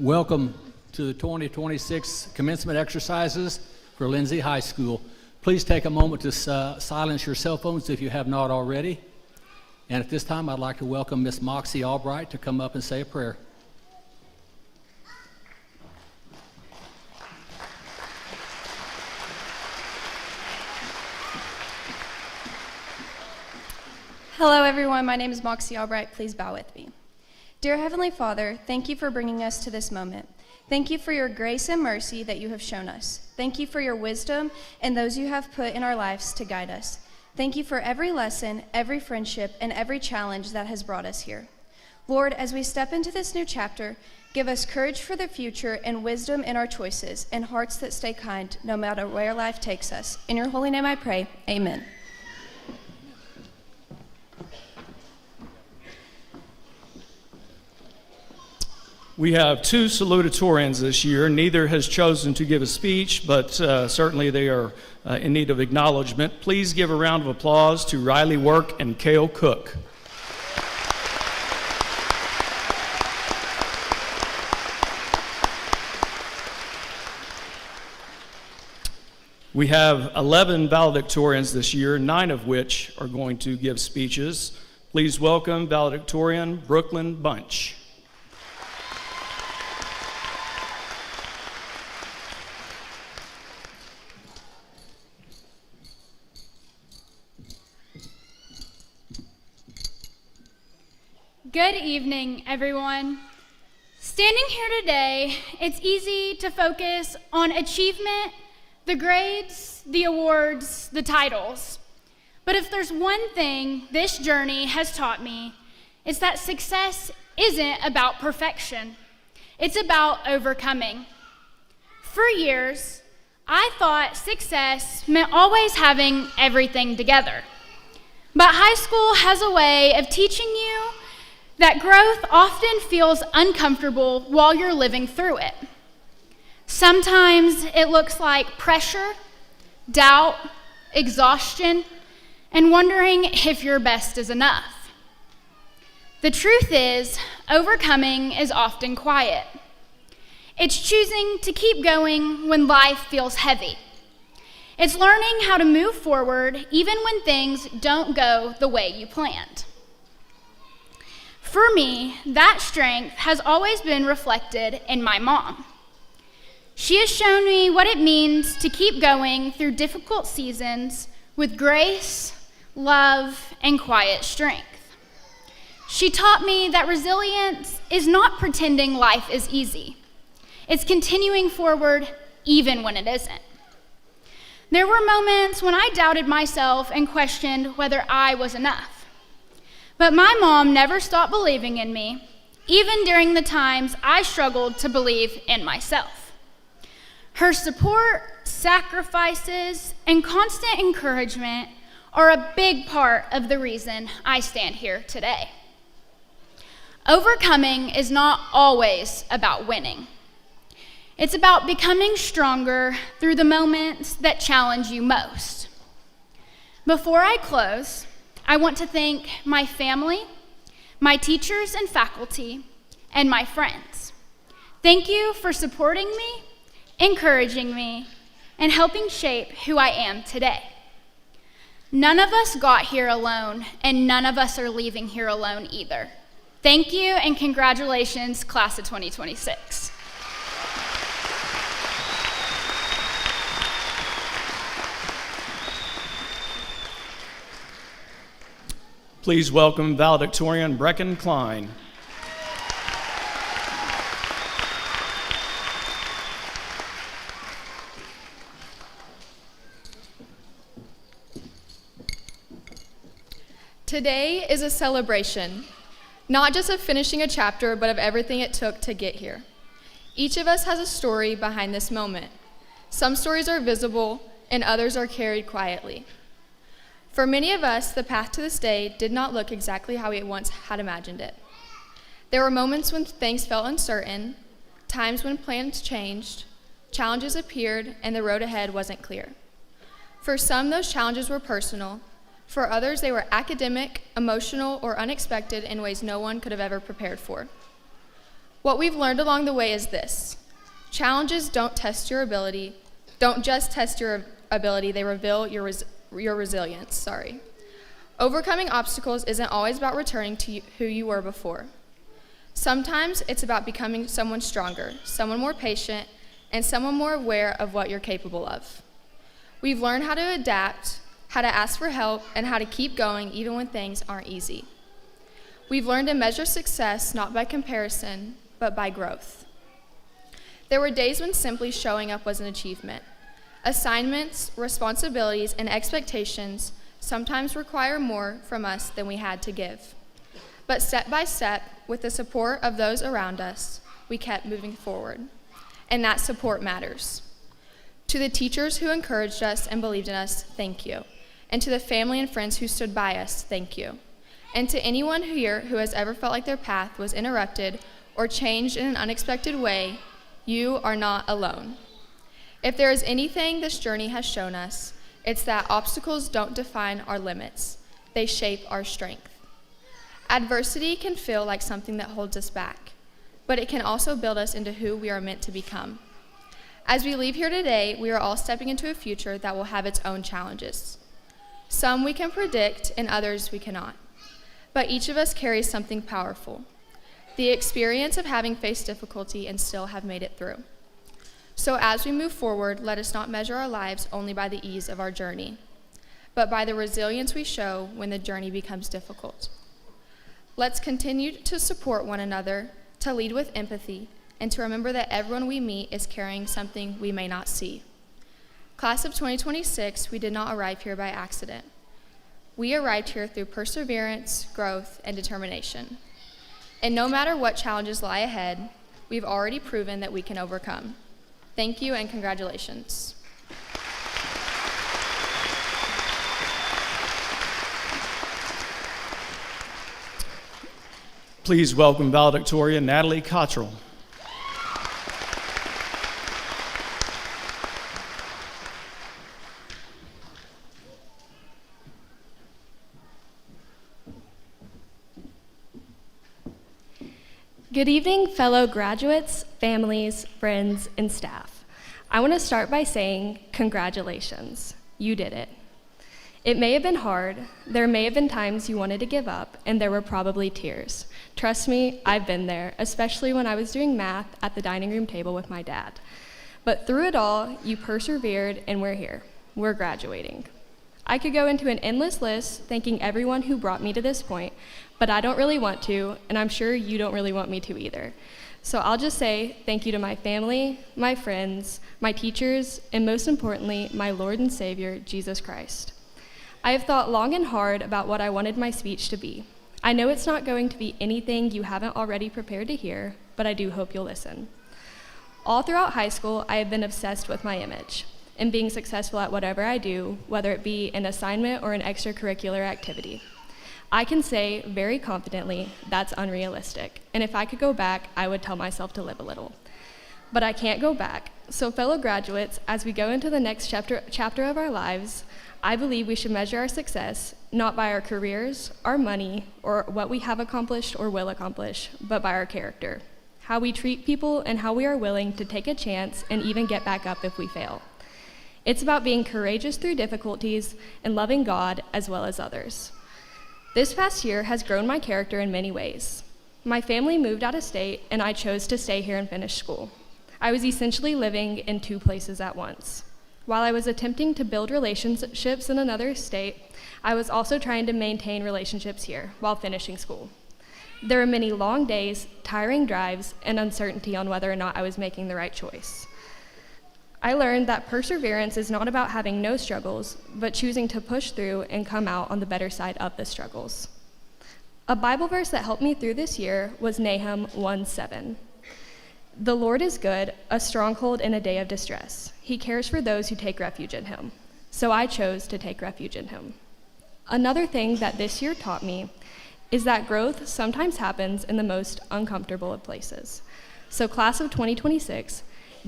Welcome to the 2026 commencement exercises for Lindsay High School. Please take a moment to silence your cell phones if you have not already. And at this time, I'd like to welcome Miss Moxie Albright to come up and say a prayer. Hello everyone, my name is Moxie Albright. Please bow with me. Dear Heavenly Father, thank you for bringing us to this moment. Thank you for your grace and mercy that you have shown us. Thank you for your wisdom and those you have put in our lives to guide us. Thank you for every lesson, every friendship, and every challenge that has brought us here. Lord, as we step into this new chapter, give us courage for the future and wisdom in our choices and hearts that stay kind no matter where life takes us. In your holy name I pray, amen. We have two salutatorians this year. Neither has chosen to give a speech, but certainly they are in need of acknowledgement. Please give a round of applause to Riley Work and Cale Cook. We have 11 valedictorians this year, 9 of which are going to give speeches. Please welcome valedictorian Brooklyn Bunch. Good evening, everyone. Standing here today, it's easy to focus on achievement, the grades, the awards, the titles. But if there's one thing this journey has taught me, it's that success isn't about perfection. It's about overcoming. For years, I thought success meant always having everything together. But high school has a way of teaching you that growth often feels uncomfortable while you're living through it. Sometimes it looks like pressure, doubt, exhaustion, and wondering if your best is enough. The truth is, overcoming is often quiet. It's choosing to keep going when life feels heavy. It's learning how to move forward even when things don't go the way you planned. For me, that strength has always been reflected in my mom. She has shown me what it means to keep going through difficult seasons with grace, love, and quiet strength. She taught me that resilience is not pretending life is easy. It's continuing forward even when it isn't. There were moments when I doubted myself and questioned whether I was enough. But my mom never stopped believing in me, even during the times I struggled to believe in myself. Her support, sacrifices, and constant encouragement are a big part of the reason I stand here today. Overcoming is not always about winning. It's about becoming stronger through the moments that challenge you most. Before I close, I want to thank my family, my teachers and faculty, and my friends. Thank you for supporting me, encouraging me, and helping shape who I am today. None of us got here alone, and none of us are leaving here alone either. Thank you, and congratulations, class of 2026. Please welcome valedictorian Brecken Klein. Today is a celebration, not just of finishing a chapter, but of everything it took to get here. Each of us has a story behind this moment. Some stories are visible, and others are carried quietly. For many of us, the path to this day did not look exactly how we once had imagined it. There were moments when things felt uncertain, times when plans changed, challenges appeared, and the road ahead wasn't clear. For some, those challenges were personal. For others, they were academic, emotional, or unexpected in ways no one could have ever prepared for. What we've learned along the way is this: challenges don't just test your ability, they reveal your resilience. Overcoming obstacles isn't always about returning to who you were before. Sometimes it's about becoming someone stronger, someone more patient, and someone more aware of what you're capable of. We've learned how to adapt, how to ask for help, and how to keep going even when things aren't easy. We've learned to measure success not by comparison, but by growth. There were days when simply showing up was an achievement. Assignments, responsibilities, and expectations sometimes require more from us than we had to give. But step by step, with the support of those around us, we kept moving forward. And that support matters. To the teachers who encouraged us and believed in us, thank you. And to the family and friends who stood by us, thank you. And to anyone here who has ever felt like their path was interrupted or changed in an unexpected way, you are not alone. If there is anything this journey has shown us, it's that obstacles don't define our limits. They shape our strength. Adversity can feel like something that holds us back, but it can also build us into who we are meant to become. As we leave here today, we are all stepping into a future that will have its own challenges. Some we can predict and others we cannot. But each of us carries something powerful: the experience of having faced difficulty and still have made it through. So as we move forward, let us not measure our lives only by the ease of our journey, but by the resilience we show when the journey becomes difficult. Let's continue to support one another, to lead with empathy, and to remember that everyone we meet is carrying something we may not see. Class of 2026, we did not arrive here by accident. We arrived here through perseverance, growth, and determination. And no matter what challenges lie ahead, we've already proven that we can overcome. Thank you and congratulations. Please welcome Valedictorian Natalie Cottrell. Good evening, fellow graduates, families, friends, and staff. I want to start by saying congratulations. You did it. It may have been hard. There may have been times you wanted to give up, and there were probably tears. Trust me, I've been there, especially when I was doing math at the dining room table with my dad. But through it all, you persevered, and we're here. We're graduating. I could go into an endless list thanking everyone who brought me to this point, but I don't really want to, and I'm sure you don't really want me to either. So I'll just say thank you to my family, my friends, my teachers, and most importantly, my Lord and Savior, Jesus Christ. I have thought long and hard about what I wanted my speech to be. I know it's not going to be anything you haven't already prepared to hear, but I do hope you'll listen. All throughout high school, I have been obsessed with my image and being successful at whatever I do, whether it be an assignment or an extracurricular activity. I can say very confidently that's unrealistic, and if I could go back, I would tell myself to live a little. But I can't go back. So fellow graduates, as we go into the next chapter of our lives, I believe we should measure our success not by our careers, our money, or what we have accomplished or will accomplish, but by our character, how we treat people, and how we are willing to take a chance and even get back up if we fail. It's about being courageous through difficulties and loving God as well as others. This past year has grown my character in many ways. My family moved out of state, and I chose to stay here and finish school. I was essentially living in two places at once. While I was attempting to build relationships in another state, I was also trying to maintain relationships here while finishing school. There were many long days, tiring drives, and uncertainty on whether or not I was making the right choice. I learned that perseverance is not about having no struggles, but choosing to push through and come out on the better side of the struggles. A Bible verse that helped me through this year was Nahum 1:7. The Lord is good, a stronghold in a day of distress. He cares for those who take refuge in him. So I chose to take refuge in him. Another thing that this year taught me is that growth sometimes happens in the most uncomfortable of places. So class of 2026,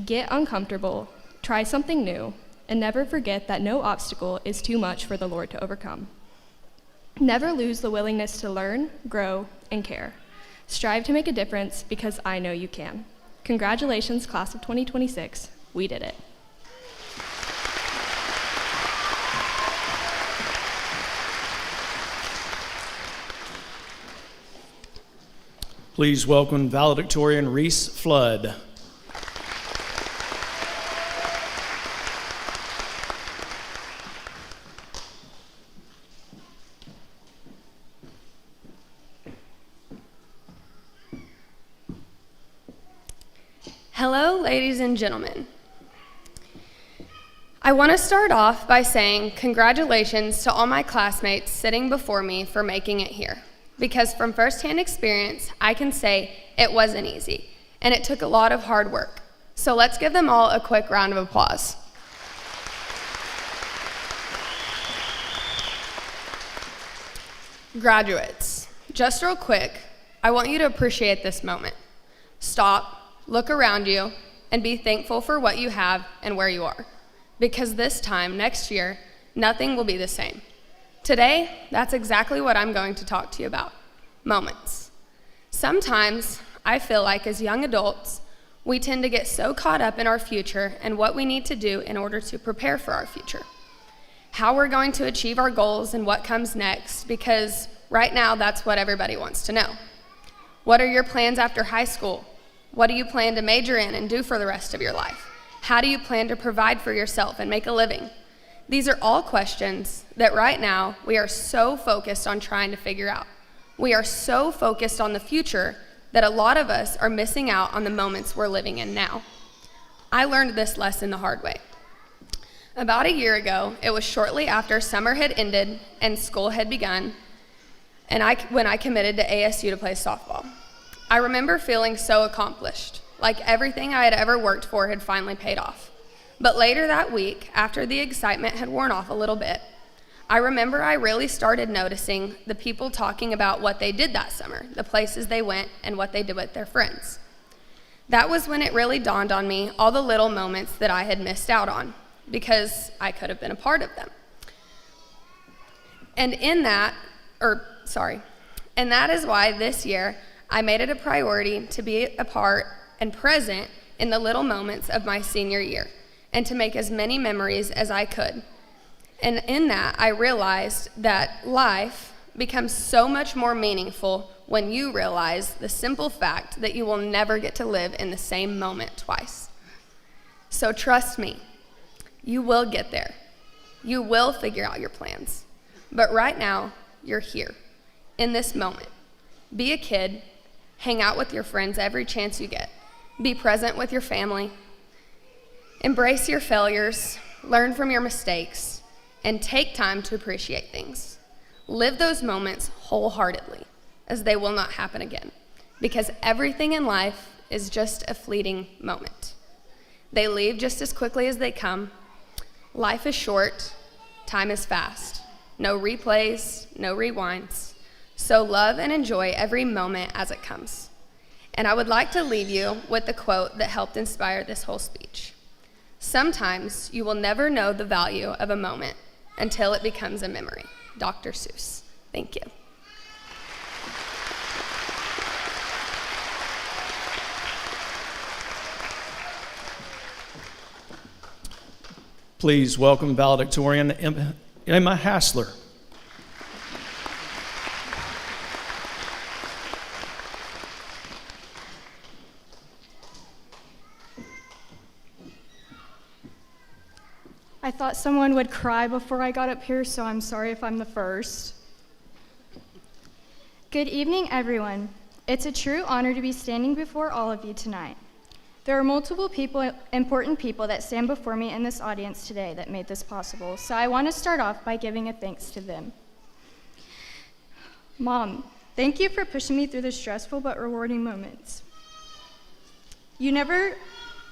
get uncomfortable, try something new, and never forget that no obstacle is too much for the Lord to overcome. Never lose the willingness to learn, grow, and care. Strive to make a difference because I know you can. Congratulations, class of 2026. We did it. Please welcome Valedictorian Reese Flood. Hello, ladies and gentlemen. I want to start off by saying congratulations to all my classmates sitting before me for making it here. Because from firsthand experience, I can say it wasn't easy, and it took a lot of hard work. So let's give them all a quick round of applause. Graduates, just real quick, I want you to appreciate this moment. Stop. Look around you and be thankful for what you have and where you are. Because this time, next year, nothing will be the same. Today, that's exactly what I'm going to talk to you about, moments. Sometimes, I feel like as young adults, we tend to get so caught up in our future and what we need to do in order to prepare for our future. How we're going to achieve our goals and what comes next, because right now, that's what everybody wants to know. What are your plans after high school? What do you plan to major in and do for the rest of your life? How do you plan to provide for yourself and make a living? These are all questions that right now we are so focused on trying to figure out. We are so focused on the future that a lot of us are missing out on the moments we're living in now. I learned this lesson the hard way. About a year ago, it was shortly after summer had ended and school had begun, and when I committed to ASU to play softball. I remember feeling so accomplished, like everything I had ever worked for had finally paid off. But later that week, after the excitement had worn off a little bit, I remember I really started noticing the people talking about what they did that summer, the places they went, and what they did with their friends. That was when it really dawned on me all the little moments that I had missed out on, because I could have been a part of them. And that is why this year, I made it a priority to be a part and present in the little moments of my senior year and to make as many memories as I could. And in that, I realized that life becomes so much more meaningful when you realize the simple fact that you will never get to live in the same moment twice. So trust me, you will get there. You will figure out your plans. But right now, you're here, in this moment. Be a kid. Hang out with your friends every chance you get. Be present with your family. Embrace your failures, learn from your mistakes, and take time to appreciate things. Live those moments wholeheartedly, as they will not happen again, because everything in life is just a fleeting moment. They leave just as quickly as they come. Life is short, time is fast. No replays, no rewinds. So love and enjoy every moment as it comes. And I would like to leave you with the quote that helped inspire this whole speech. Sometimes you will never know the value of a moment until it becomes a memory. Dr. Seuss. Thank you. Please welcome Valedictorian Emma Hassler. I thought someone would cry before I got up here, so I'm sorry if I'm the first. Good evening, everyone. It's a true honor to be standing before all of you tonight. There are multiple people, important people that stand before me in this audience today that made this possible, so I want to start off by giving a thanks to them. Mom, thank you for pushing me through the stressful but rewarding moments. You never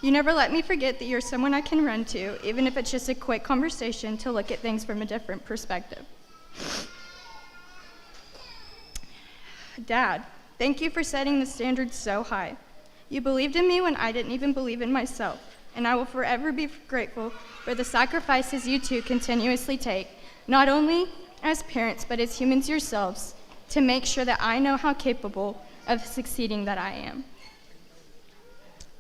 let me forget that you're someone I can run to, even if it's just a quick conversation to look at things from a different perspective. Dad, thank you for setting the standards so high. You believed in me when I didn't even believe in myself, and I will forever be grateful for the sacrifices you two continuously take, not only as parents, but as humans yourselves, to make sure that I know how capable of succeeding that I am.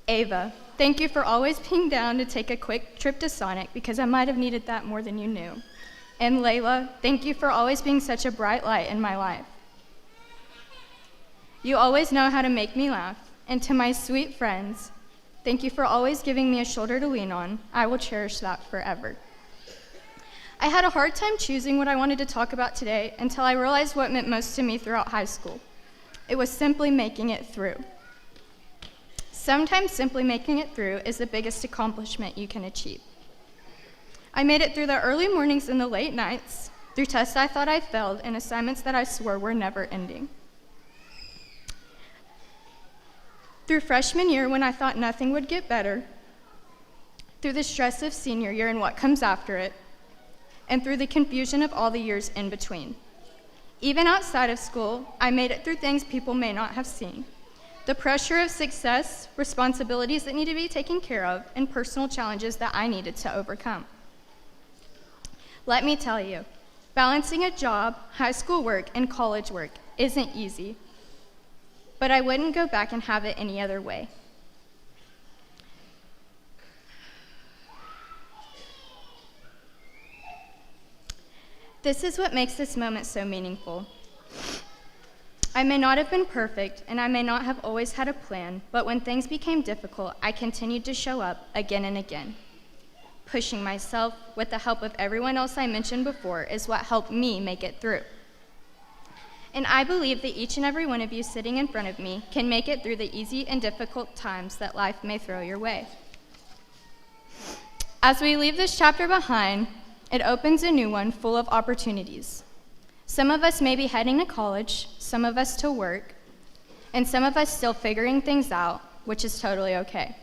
Ava, thank you for always being down to take a quick trip to Sonic because I might have needed that more than you knew. And Layla, thank you for always being such a bright light in my life. You always know how to make me laugh. And to my sweet friends, thank you for always giving me a shoulder to lean on. I will cherish that forever. I had a hard time choosing what I wanted to talk about today until I realized what meant most to me throughout high school. It was simply making it through. Sometimes simply making it through is the biggest accomplishment you can achieve. I made it through the early mornings and the late nights, through tests I thought I failed, and assignments that I swore were never ending. Through freshman year when I thought nothing would get better, through the stress of senior year and what comes after it, and through the confusion of all the years in between. Even outside of school, I made it through things people may not have seen. The pressure of success, responsibilities that need to be taken care of, and personal challenges that I needed to overcome. Let me tell you, balancing a job, high school work, and college work isn't easy, but I wouldn't go back and have it any other way. This is what makes this moment so meaningful. I may not have been perfect, and I may not have always had a plan, but when things became difficult, I continued to show up again and again. Pushing myself, with the help of everyone else I mentioned before, is what helped me make it through. And I believe that each and every one of you sitting in front of me can make it through the easy and difficult times that life may throw your way. As we leave this chapter behind, it opens a new one full of opportunities. Some of us may be heading to college, some of us to work, and some of us still figuring things out, which is totally okay.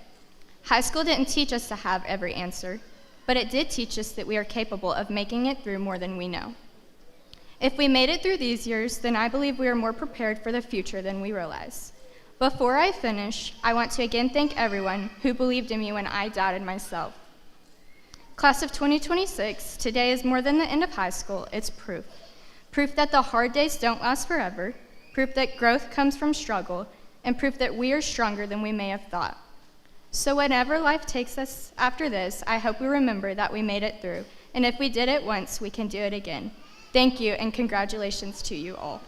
High school didn't teach us to have every answer, but it did teach us that we are capable of making it through more than we know. If we made it through these years, then I believe we are more prepared for the future than we realize. Before I finish, I want to again thank everyone who believed in me when I doubted myself. Class of 2026, today is more than the end of high school, it's proof. Proof that the hard days don't last forever, proof that growth comes from struggle, and proof that we are stronger than we may have thought. So whenever life takes us after this, I hope we remember that we made it through, and if we did it once, we can do it again. Thank you, and congratulations to you all.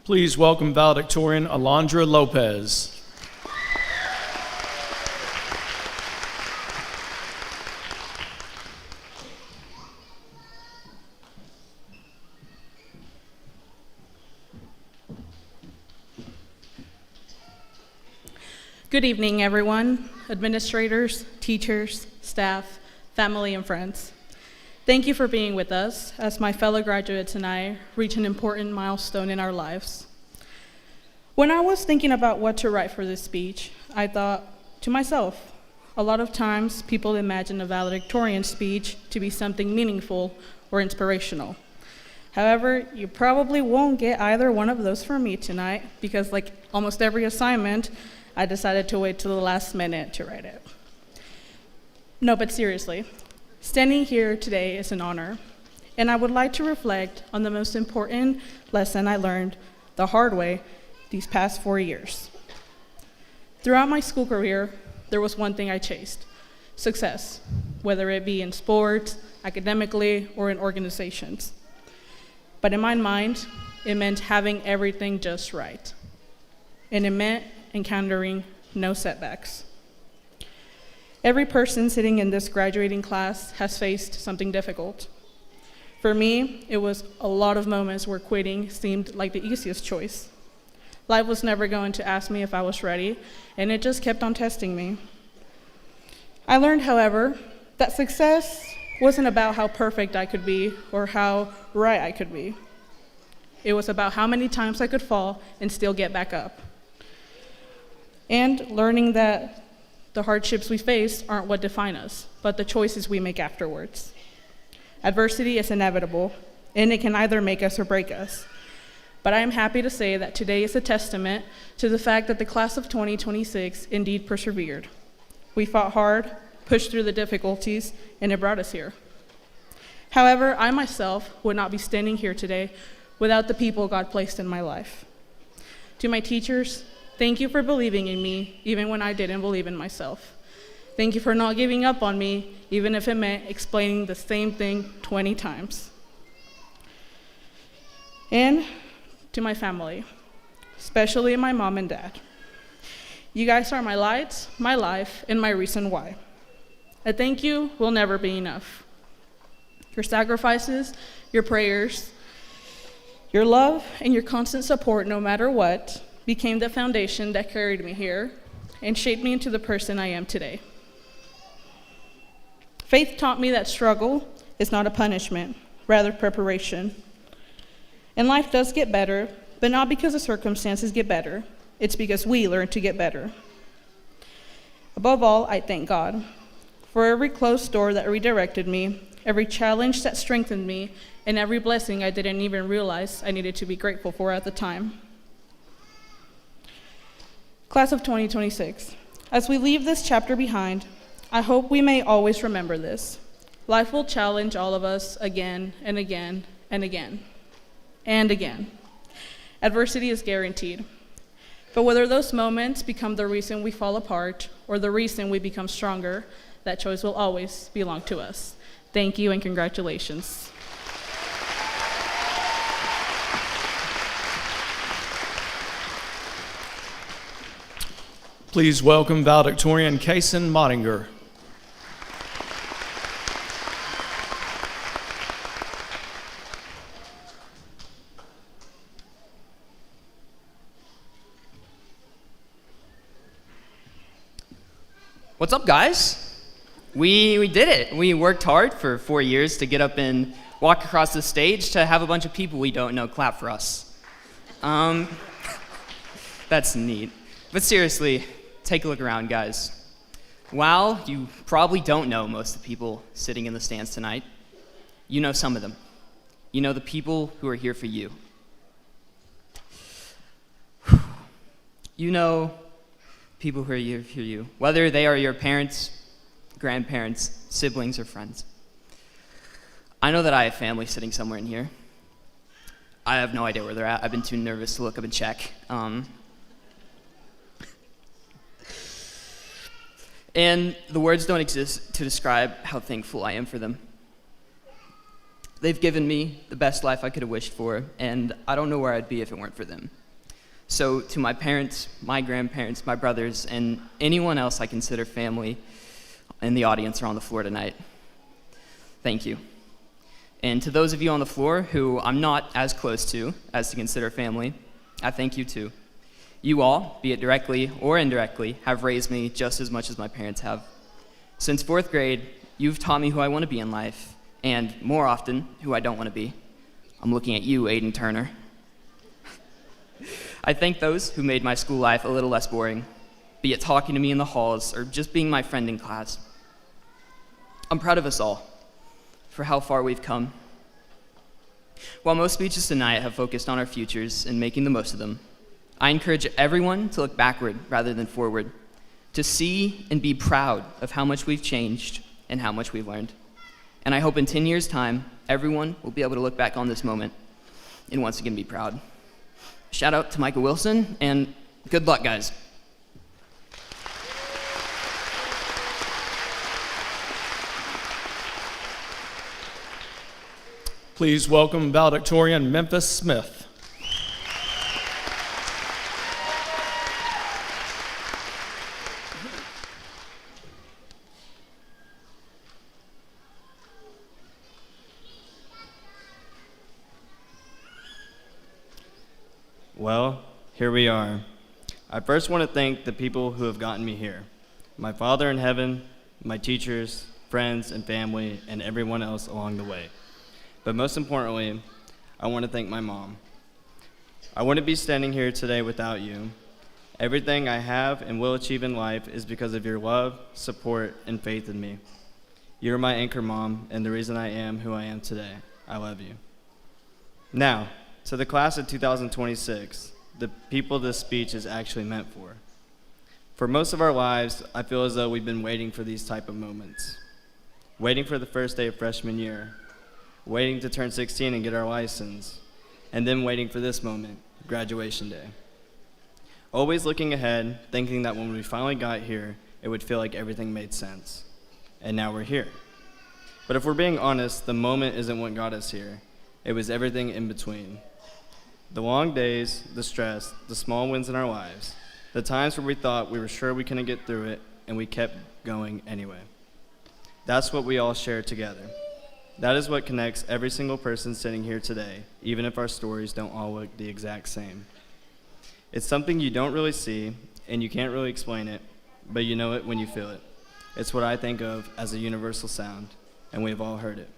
Please welcome Valedictorian Alondra Lopez. Good evening, everyone, administrators, teachers, staff, family, and friends. Thank you for being with us as my fellow graduates and I reach an important milestone in our lives. When I was thinking about what to write for this speech, I thought to myself, a lot of times people imagine a valedictorian speech to be something meaningful or inspirational. However, you probably won't get either one of those from me tonight because, like almost every assignment, I decided to wait till the last minute to write it. No, but seriously, standing here today is an honor, and I would like to reflect on the most important lesson I learned the hard way these past 4 years. Throughout my school career, there was one thing I chased: success, whether it be in sports, academically, or in organizations. But in my mind, it meant having everything just right, and it meant encountering no setbacks. Every person sitting in this graduating class has faced something difficult. For me, it was a lot of moments where quitting seemed like the easiest choice. Life was never going to ask me if I was ready, and it just kept on testing me. I learned, however, that success wasn't about how perfect I could be or how right I could be. It was about how many times I could fall and still get back up. And learning that the hardships we face aren't what define us, but the choices we make afterwards. Adversity is inevitable, and it can either make us or break us. But I am happy to say that today is a testament to the fact that the class of 2026 indeed persevered. We fought hard, pushed through the difficulties, and it brought us here. However, I myself would not be standing here today without the people God placed in my life. To my teachers, thank you for believing in me even when I didn't believe in myself. Thank you for not giving up on me, even if it meant explaining the same thing 20 times. And to my family, especially my mom and dad. You guys are my lights, my life, and my reason why. A thank you will never be enough. Your sacrifices, your prayers, your love, and your constant support, no matter what, became the foundation that carried me here and shaped me into the person I am today. Faith taught me that struggle is not a punishment, rather preparation. And life does get better, but not because the circumstances get better. It's because we learn to get better. Above all, I thank God for every closed door that redirected me, every challenge that strengthened me, and every blessing I didn't even realize I needed to be grateful for at the time. Class of 2026, as we leave this chapter behind, I hope we may always remember this. Life will challenge all of us again and again and again and again. Adversity is guaranteed. But whether those moments become the reason we fall apart or the reason we become stronger, that choice will always belong to us. Thank you and congratulations. Please welcome Valedictorian Kason Mottinger. What's up, guys? We did it. We worked hard for 4 years to get up and walk across the stage to have a bunch of people we don't know clap for us. That's neat. But seriously, take a look around, guys. While you probably don't know most of the people sitting in the stands tonight, you know some of them. You know the people who are here for you. You know people who are here for you, whether they are your parents, grandparents, siblings, or friends. I know that I have family sitting somewhere in here. I have no idea where they're at. I've been too nervous to look up and check. And the words don't exist to describe how thankful I am for them. They've given me the best life I could have wished for, and I don't know where I'd be if it weren't for them. So to my parents, my grandparents, my brothers, and anyone else I consider family in the audience or on the floor tonight, thank you. And to those of you on the floor who I'm not as close to as to consider family, I thank you too. You all, be it directly or indirectly, have raised me just as much as my parents have. Since 4th grade, you've taught me who I want to be in life, and more often, who I don't want to be. I'm looking at you, Aiden Turner. I thank those who made my school life a little less boring, be it talking to me in the halls or just being my friend in class. I'm proud of us all for how far we've come. While most speeches tonight have focused on our futures and making the most of them, I encourage everyone to look backward rather than forward, to see and be proud of how much we've changed and how much we've learned. And I hope in 10 years' time, everyone will be able to look back on this moment and once again be proud. Shout out to Micah Wilson, and good luck, guys. Please welcome Valedictorian Memphis Smith. Well, here we are. I first want to thank the people who have gotten me here. My Father in heaven, my teachers, friends, and family, and everyone else along the way. But most importantly, I want to thank my mom. I wouldn't be standing here today without you. Everything I have and will achieve in life is because of your love, support, and faith in me. You're my anchor, Mom, and the reason I am who I am today. I love you. Now, to the class of 2026, the people this speech is actually meant for. For most of our lives, I feel as though we've been waiting for these type of moments. Waiting for the first day of freshman year, waiting to turn 16 and get our license, and then waiting for this moment, graduation day. Always looking ahead, thinking that when we finally got here, it would feel like everything made sense. And now we're here. But if we're being honest, the moment isn't what got us here. It was everything in between. The long days, the stress, the small wins in our lives, the times where we thought we were sure we couldn't get through it, and we kept going anyway. That's what we all share together. That is what connects every single person sitting here today, even if our stories don't all look the exact same. It's something you don't really see, and you can't really explain it, but you know it when you feel it. It's what I think of as a universal sound, and we've all heard it.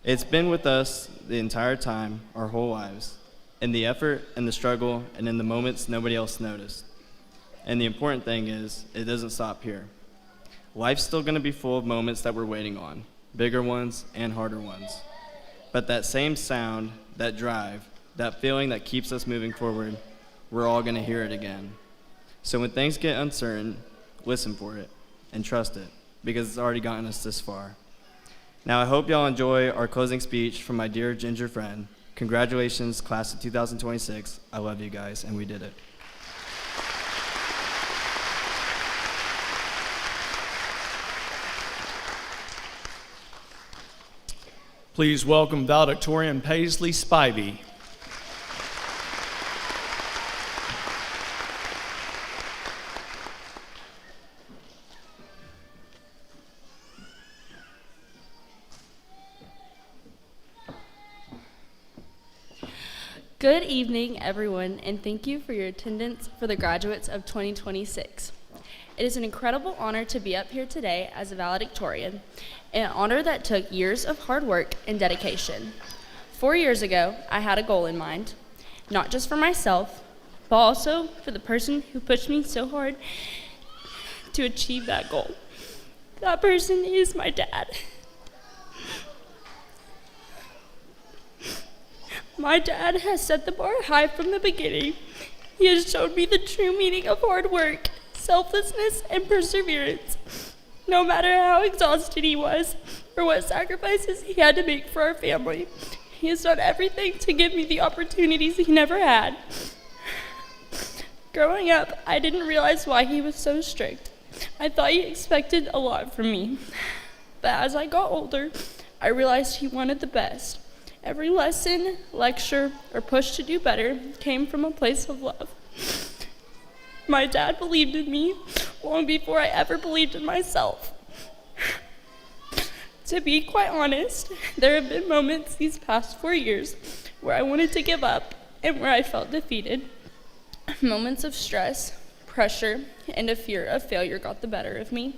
It's been with us the entire time, our whole lives, in the effort and the struggle and in the moments nobody else noticed. And the important thing is, it doesn't stop here. Life's still going to be full of moments that we're waiting on, bigger ones and harder ones. But that same sound, that drive, that feeling that keeps us moving forward, we're all going to hear it again. So when things get uncertain, listen for it and trust it, because it's already gotten us this far. Now I hope y'all enjoy our closing speech from my dear ginger friend. Congratulations, class of 2026. I love you guys, and we did it. Please welcome Valedictorian Paisley Spivey. Good evening, everyone, and thank you for your attendance for the graduates of 2026. It is an incredible honor to be up here today as a valedictorian, an honor that took years of hard work and dedication. 4 years ago, I had a goal in mind, not just for myself, but also for the person who pushed me so hard to achieve that goal. That person is my dad. My dad has set the bar high from the beginning. He has shown me the true meaning of hard work, selflessness, and perseverance. No matter how exhausted he was or what sacrifices he had to make for our family, he has done everything to give me the opportunities he never had. Growing up, I didn't realize why he was so strict. I thought he expected a lot from me. But as I got older, I realized he wanted the best. Every lesson, lecture, or push to do better came from a place of love. My dad believed in me long before I ever believed in myself. To be quite honest, there have been moments these past 4 years where I wanted to give up and where I felt defeated. Moments of stress, pressure, and a fear of failure got the better of me.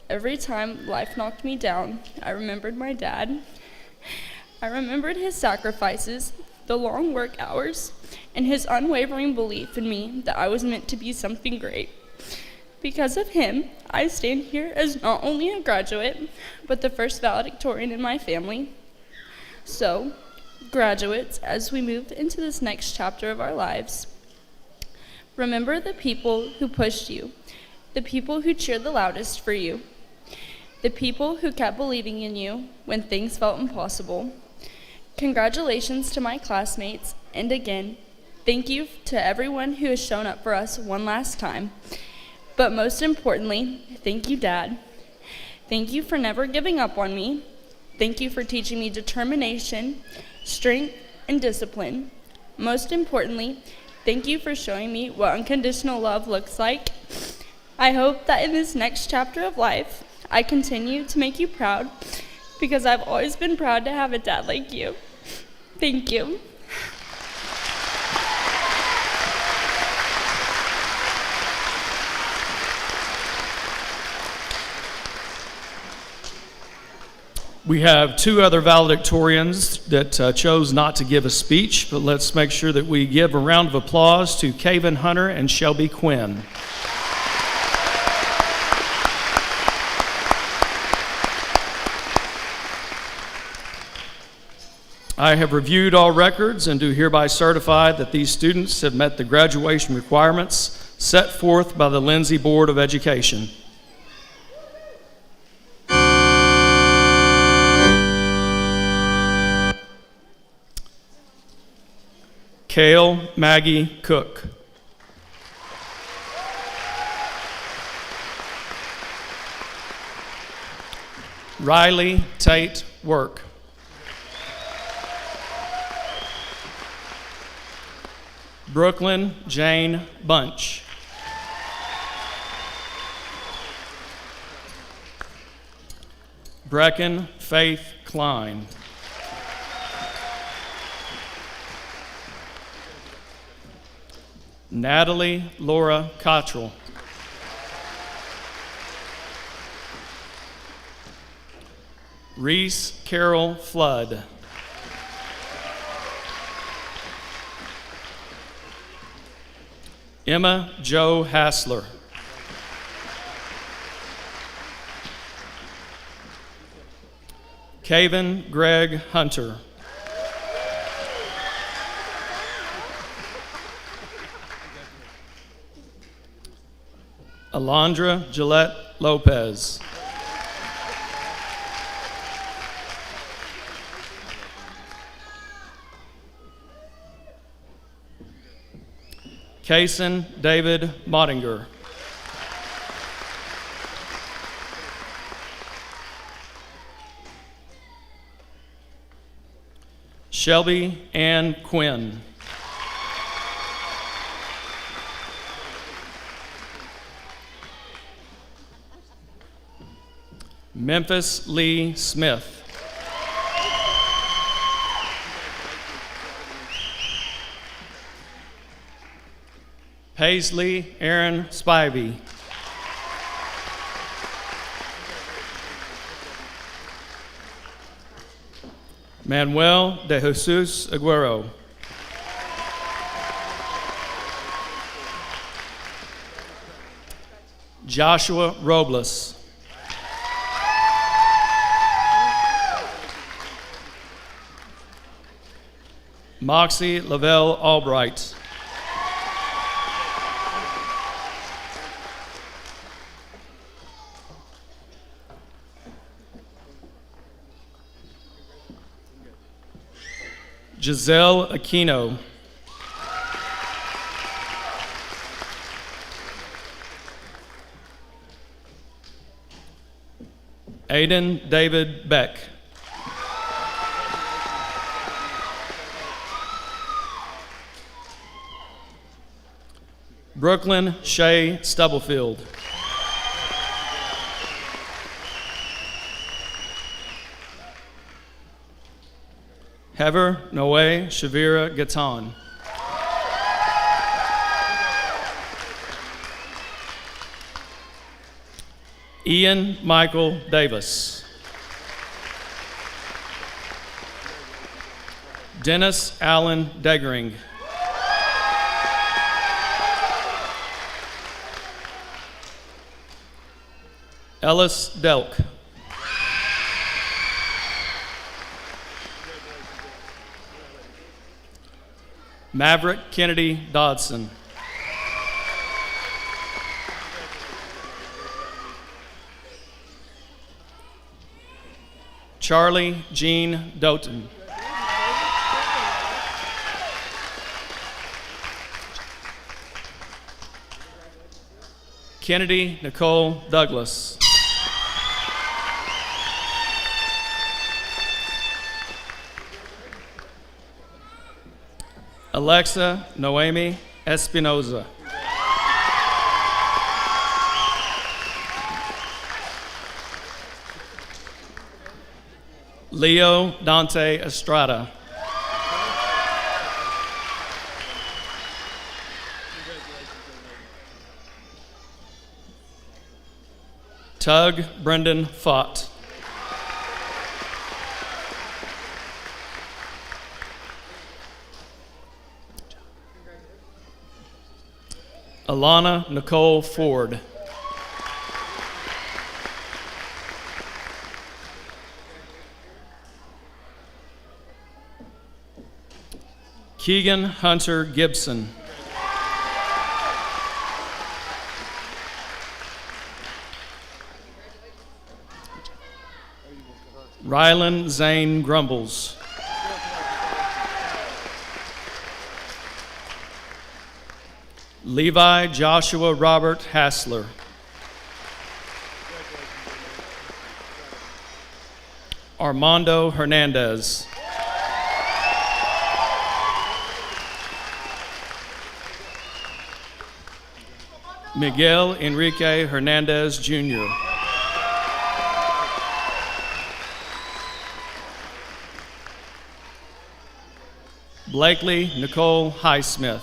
Every time life knocked me down, I remembered my dad. I remembered his sacrifices, the long work hours, and his unwavering belief in me that I was meant to be something great. Because of him, I stand here as not only a graduate, but the first valedictorian in my family. So, graduates, as we move into this next chapter of our lives, remember the people who pushed you, the people who cheered the loudest for you, the people who kept believing in you when things felt impossible. Congratulations to my classmates, and again, thank you to everyone who has shown up for us one last time. But most importantly, thank you, Dad. Thank you for never giving up on me. Thank you for teaching me determination, strength, and discipline. Most importantly, thank you for showing me what unconditional love looks like. I hope that in this next chapter of life, I continue to make you proud, because I've always been proud to have a dad like you. Thank you. We have two other valedictorians that chose not to give a speech, but let's make sure that we give a round of applause to Kaven Hunter and Shelby Quinn. I have reviewed all records and do hereby certify that these students have met the graduation requirements set forth by the Lindsay Board of Education. Kale Maggie Cook. Riley Tate Work. Brooklyn Jane Bunch. Brecken Faith Klein. Natalie Laura Cottrell. Reese Carol Flood. Emma Jo Hassler. Caven Greg Hunter. Alondra Gillette Lopez. Kaysen David Mottinger. Shelby Ann Quinn. Memphis Lee Smith. Paisley Aaron Spivey. Manuel de Jesus Aguero. Joshua Robles. Moxie Lavelle Albright. Giselle Aquino. Aiden David Beck. Brooklyn Shay Stubblefield. Heather Noe Shavira Gatan. Ian Michael Davis. Dennis Allen Deggering. Ellis Delk. Maverick Kennedy Dodson. Charlie Jean Doughton. Kennedy Nicole Douglas. Alexa Noemi Espinoza. Leo Dante Estrada. Tug Brendan Fott. Alana Nicole Ford. Keegan Hunter Gibson. Rylan Zane Grumbles. Levi Joshua Robert Hassler. Armando Hernandez. Miguel Enrique Hernandez Jr. Blakely Nicole Highsmith.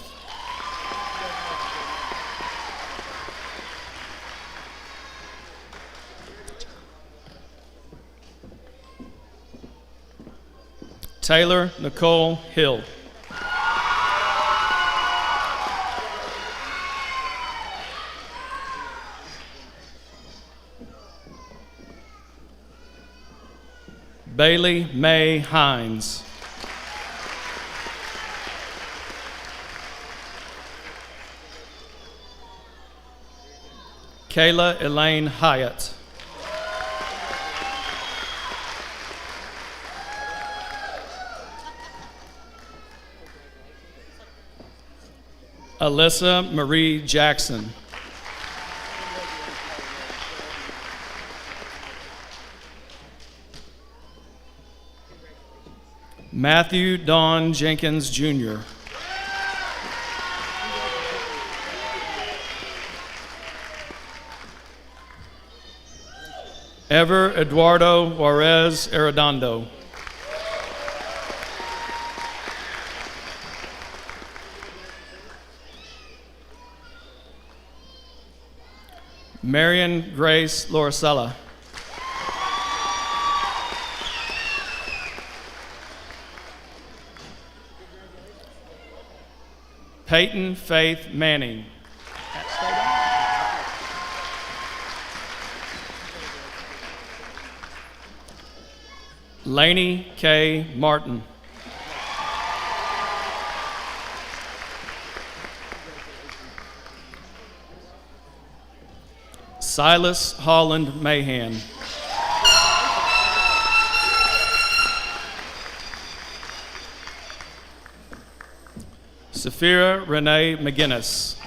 Taylor Nicole Hill. Bailey May Hines. Kayla Elaine Hyatt. Alyssa Marie Jackson. Matthew Don Jenkins Jr. Ever Eduardo Juarez Arredondo. Marion Grace Loricella. Peyton Faith Manning. Laney K. Martin. Silas Holland Mahan. Saphira Renee McGinnis.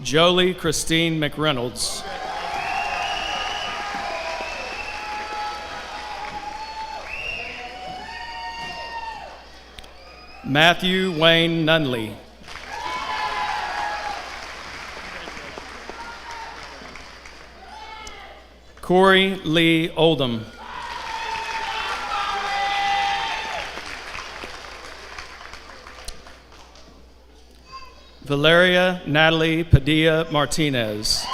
Jolie Christine McReynolds. Matthew Wayne Nunley. Corey Lee Oldham. Valeria Natalie Padilla Martinez.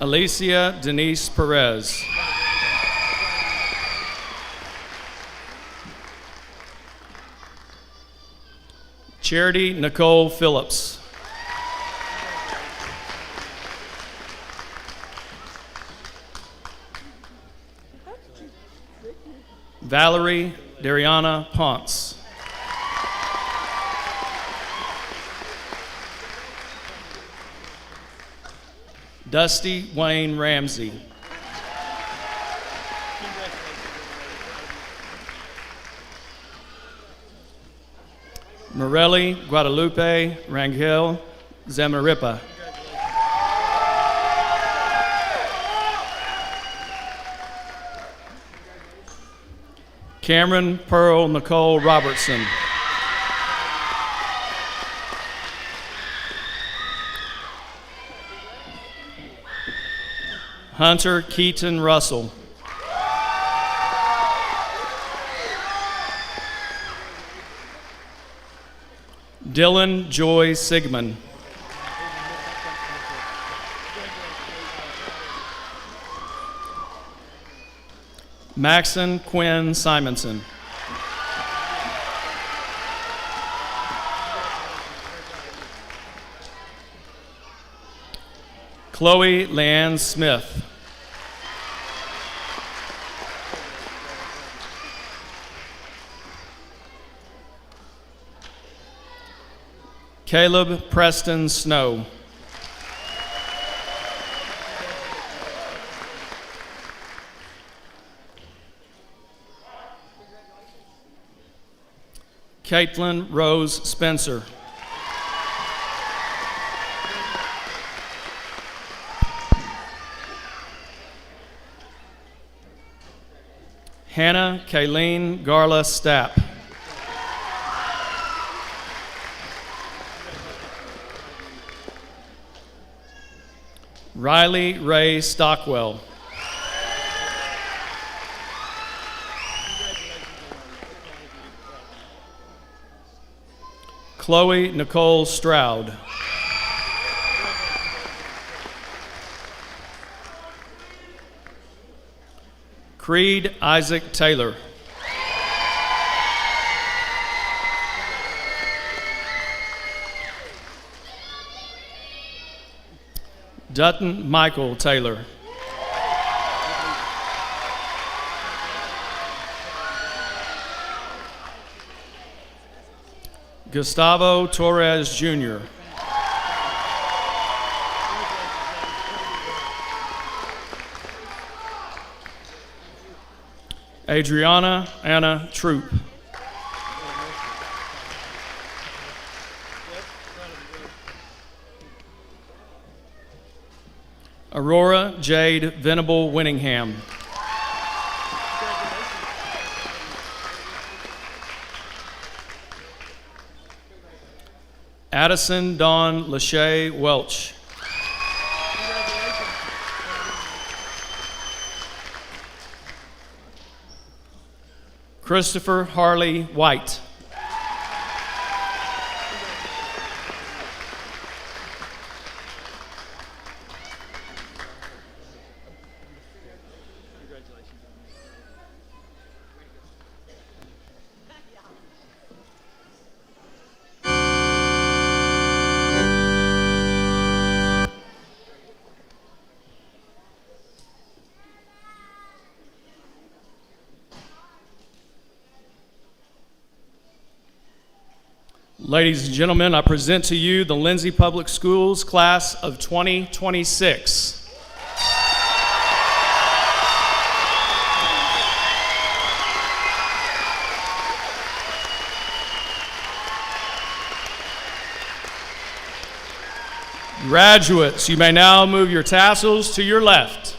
Alicia Denise Perez. Charity Nicole Phillips. Valerie Dariana Ponce. Dusty Wayne Ramsey. Morelli Guadalupe Rangel Zamaripa. Cameron Pearl Nicole Robertson. Hunter Keaton Russell. Dylan Joy Sigmund. Maxon Quinn Simonson. Chloe Leanne Smith. Caleb Preston Snow. Caitlin Rose Spencer. Hannah Kayleen Garla Stapp. Riley Ray Stockwell. Chloe Nicole Stroud. Creed Isaac Taylor. Dutton Michael Taylor. Gustavo Torres Jr. Adriana Anna Troop. Aurora Jade Venable Winningham. Addison Dawn Lachey Welch. Christopher Harley White. Ladies and gentlemen, I present to you the Lindsay Public Schools class of 2026. Graduates, you may now move your tassels to your left.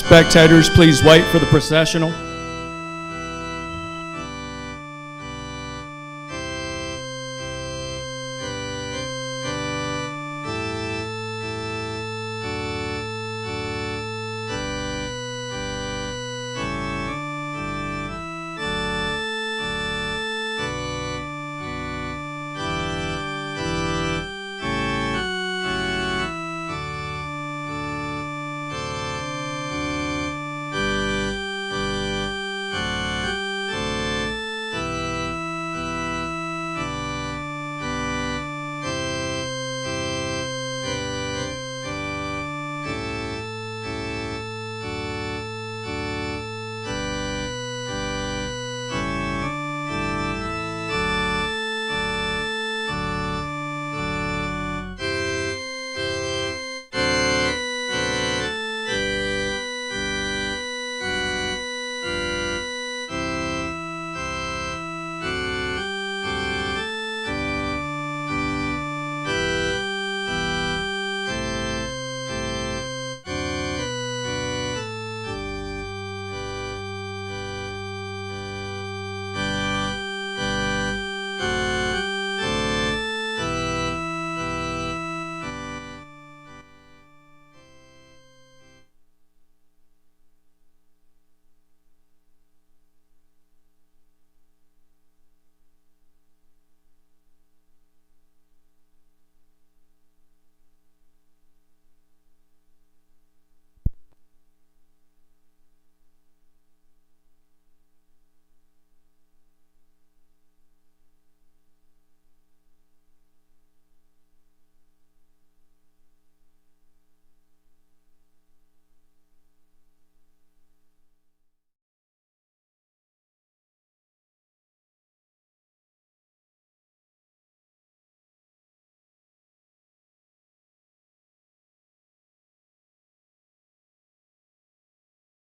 Spectators, please wait for the processional.